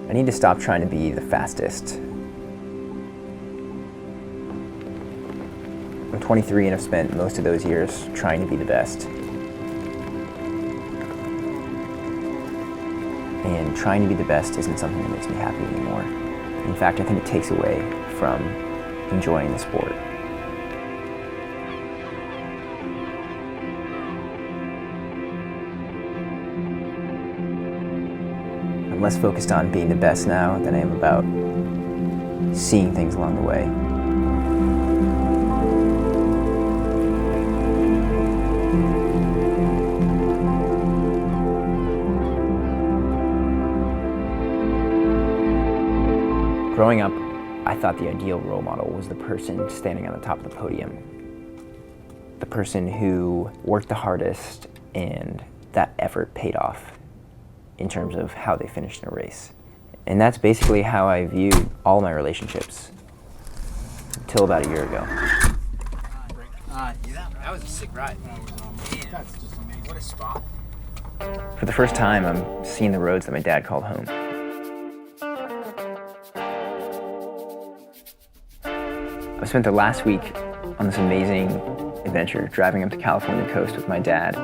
I need to stop trying to be the fastest. I'm 23 and I've spent most of those years trying to be the best. And trying to be the best isn't something that makes me happy anymore. In fact, I think it takes away from enjoying the sport. I'm less focused on being the best now than I am about seeing things along the way. Growing up, I thought the ideal role model was the person standing on the top of the podium. The person who worked the hardest and that effort paid off in terms of how they finished in a race. And that's basically how I viewed all my relationships until about a year ago. Yeah, that was a sick ride. That's just amazing. What a spot. For the first time, I'm seeing the roads that my dad called home. I spent the last week on this amazing adventure, driving up the California coast with my dad,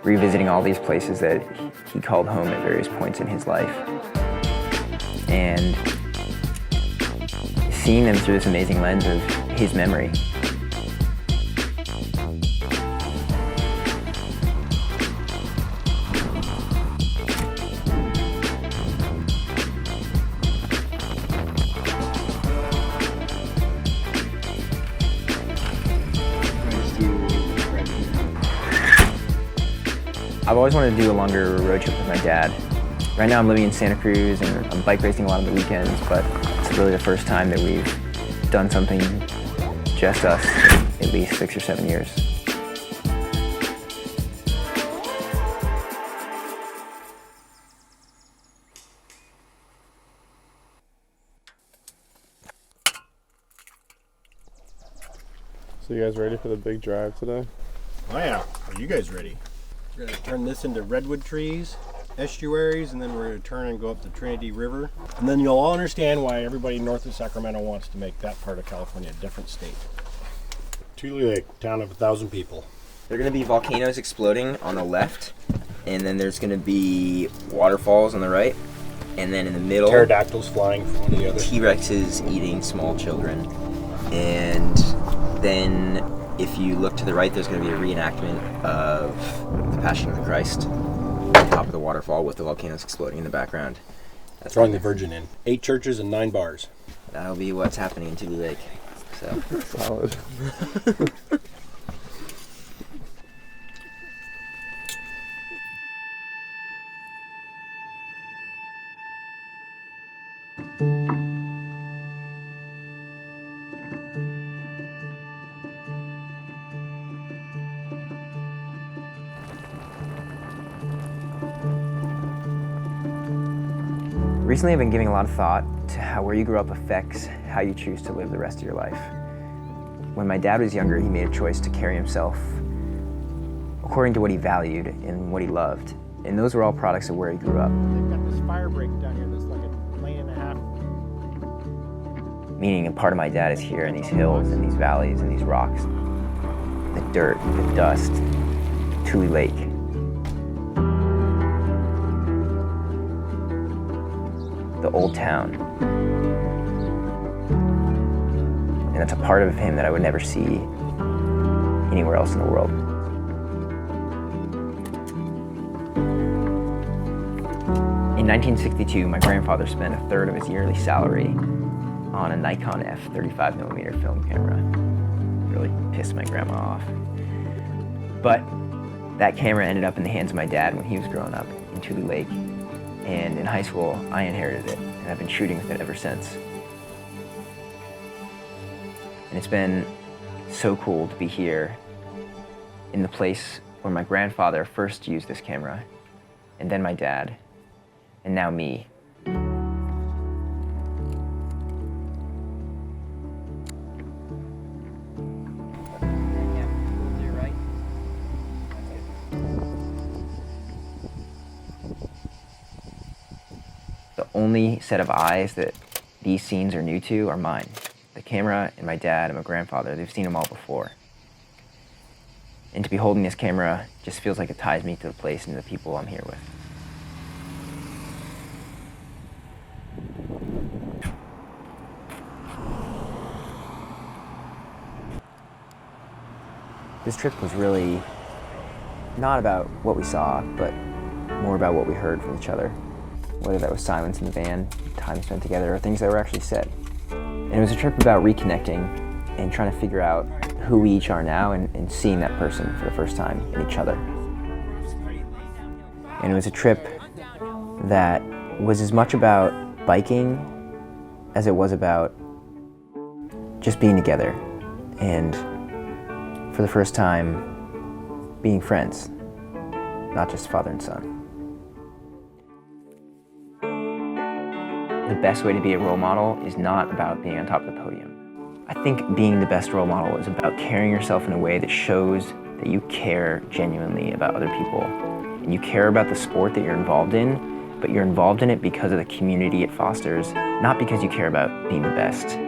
revisiting all these places that he called home at various points in his life, and seeing them through this amazing lens of his memory. I've always wanted to do a longer road trip with my dad. Right now I'm living in Santa Cruz and I'm bike racing a lot on the weekends, but it's really the first time that we've done something just us in at least 6 or 7 years. So you guys ready for the big drive today? Oh yeah, are you guys ready? We're going to turn this into redwood trees, estuaries, and then we're going to turn and go up the Trinity River. And then you'll all understand why everybody north of Sacramento wants to make that part of California a different state. Tule Lake, town of 1,000 people. There are going to be volcanoes exploding on the left, and then there's going to be waterfalls on the right, and then in the middle, Pterodactyls flying from one of the other. T-Rexes eating small children. And then if you look to the right, there's going to be a reenactment of the Passion of the Christ on top of the waterfall with the volcanoes exploding in the background. That's Throwing the Virgin in. 8 churches and 9 bars. That'll be what's happening in Tule Lake. So. Solid. Recently I've been giving a lot of thought to how where you grew up affects how you choose to live the rest of your life. When my dad was younger, he made a choice to carry himself according to what he valued and what he loved. And those were all products of where he grew up. They've got this fire break down here that's like a lane and a half. Meaning a part of my dad is here in these hills and these valleys and these rocks. The dirt, the dust, Tule Lake. The old town. And it's a part of him that I would never see anywhere else in the world. In 1962, my grandfather spent a third of his yearly salary on a Nikon F 35mm film camera. It really pissed my grandma off. But that camera ended up in the hands of my dad when he was growing up in Tule Lake. And in high school, I inherited it, and I've been shooting with it ever since. And it's been so cool to be here in the place where my grandfather first used this camera, and then my dad, and now me. The only set of eyes that these scenes are new to are mine. The camera and my dad and my grandfather, they've seen them all before. And to be holding this camera just feels like it ties me to the place and the people I'm here with. This trip was really not about what we saw, but more about what we heard from each other. Whether that was silence in the van, time spent together, or things that were actually said. And it was a trip about reconnecting and trying to figure out who we each are now and seeing that person for the first time in each other. And it was a trip that was as much about biking as it was about just being together and for the first time being friends, not just father and son. The best way to be a role model is not about being on top of the podium. I think being the best role model is about carrying yourself in a way that shows that you care genuinely about other people. And you care about the sport that you're involved in, but you're involved in it because of the community it fosters, not because you care about being the best.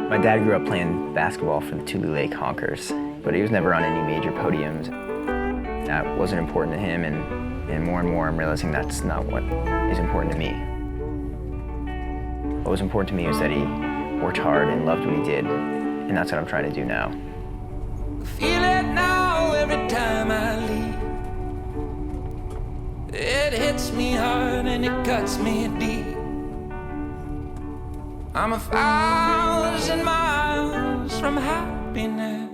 My dad grew up playing basketball for the Tulu Lake Honkers, but he was never on any major podiums. That wasn't important to him, and more I'm realizing that's not what is important to me. What was important to me was that he worked hard and loved what he did, and that's what I'm trying to do now. Feel it now every time I leave. It hits me hard and it cuts me deep. I'm 1,000 miles from happiness.